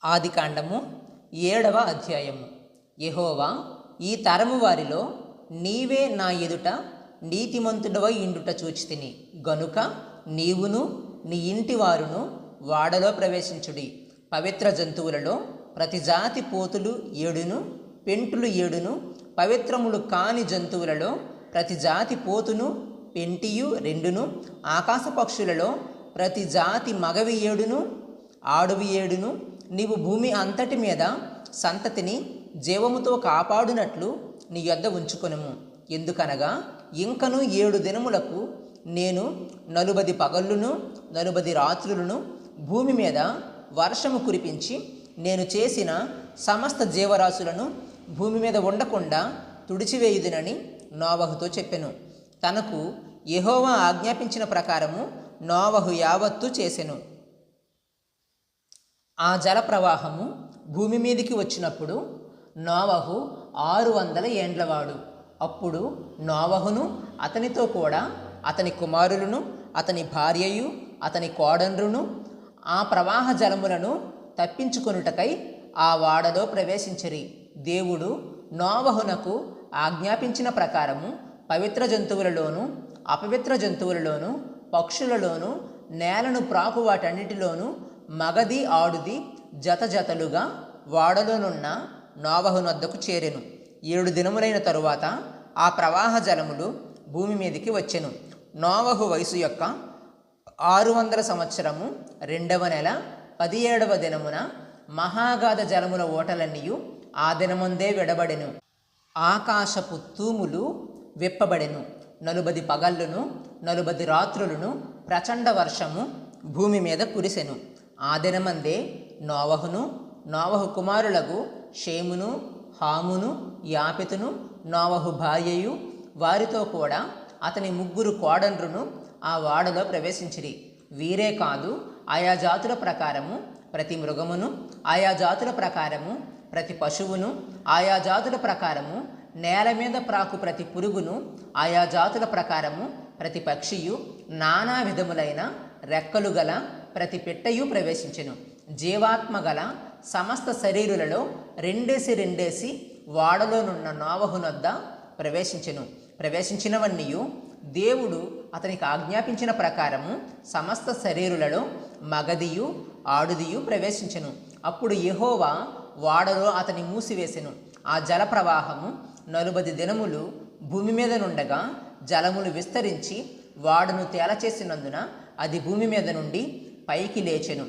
ఆదికాండము 7వ అధ్యాయము. యెహోవా, ఈ తరము వారిలో నీవే నా ఎదుట నీతిమంతుడవై ఇండుట చూచితిని గనుక నీవును నీ ఇంటి వారును వాడలో ప్రవేశించుడి. పవిత్ర జంతువులలో ప్రతి జాతి పోతులు 7ను పెంటులు 7ను, పవిత్రములు కాని జంతువులలో ప్రతి జాతి పోతును పెంటియు 2ను, ఆకాశ పక్షులలో ప్రతి జాతి మగవి 7ను ఆడువి 7ను నీవు భూమి అంతటి మీద సంతతిని జీవముతో కాపాడునట్లు నీ యొద్ద ఉంచుకొనుము. ఎందుకనగా ఇంకను 7 దినములకు నేను 40 పగళ్ళును 40 రాత్రులను భూమి మీద వర్షము కురిపించి నేను చేసిన సమస్త జీవరాశులను భూమి మీద ఉండకుండా తుడిచివేయుదునని నోవహుతో చెప్పెను. తనకు యెహోవా ఆజ్ఞాపించిన ప్రకారము నోవహు యావత్తు చేసెను. ఆ జల ప్రవాహము భూమి మీదికి వచ్చినప్పుడు నోవహు 600 ఏండ్లవాడు. అప్పుడు నోవహును అతనితో కూడా అతని కుమారులను అతని భార్యయు అతని కోడండ్రును ఆ ప్రవాహ జలములను తప్పించుకొనుటకై ఆ వాడలో ప్రవేశించిరి. దేవుడు నోవహునకు ఆజ్ఞాపించిన ప్రకారము పవిత్ర జంతువులలోను అపవిత్ర జంతువులలోను పక్షులలోను నేలను ప్రాకు వాటన్నిటిలోనూ మగది ఆడుది జత జతలుగా వాడలోనున్న నోవహునొద్దకు చేరెను. 7 దినములైన తరువాత ఆ ప్రవాహ జలములు భూమి మీదికి వచ్చెను. నోవహు వయసు యొక్క 600 సంవత్సరము 2వ నెల 17వ దినమున మహాగాధ జలముల ఓటలన్నీయు ఆ దినముందే విడబడెను. ఆకాశపు తూములు విప్పబడెను. 40 పగళ్ళును 40 రాత్రులను ప్రచండ వర్షము భూమి మీద కురిసెను. ఆ దినమందే నోవహును నోవహు కుమారులకు షేమును హామును యాపెతును నోవహు భార్యయు వారితో కూడా అతని 3 కోడండ్రును ఆ వాడలో ప్రవేశించిరి. వీరే కాదు, ఆయా జాతుల ప్రకారము ప్రతి మృగమును, ఆయా జాతుల ప్రకారము ప్రతి పశువును, ఆయా జాతుల ప్రకారము నేల మీద ప్రాకు ప్రతి పురుగును, ఆయా జాతుల ప్రకారము ప్రతి పక్షియు, నానా విధములైన రెక్కలు గల ప్రతి పిట్టయు ప్రవేశించెను. జీవాత్మ గల సమస్త శరీరులలో రెండేసి వాడలోనున్న నోవహునొద్ద ప్రవేశించినవన్నీయు దేవుడు అతనికి ఆజ్ఞాపించిన ప్రకారము సమస్త శరీరులలో మగదియు ఆడుదియు ప్రవేశించెను. అప్పుడు యెహోవా వాడలో అతని మూసివేసెను. ఆ జల ప్రవాహము 40 దినములు భూమి మీద నుండగా జలములు విస్తరించి వాడును తేలచేసినందున అది భూమి మీద నుండి పైకి లేచెను.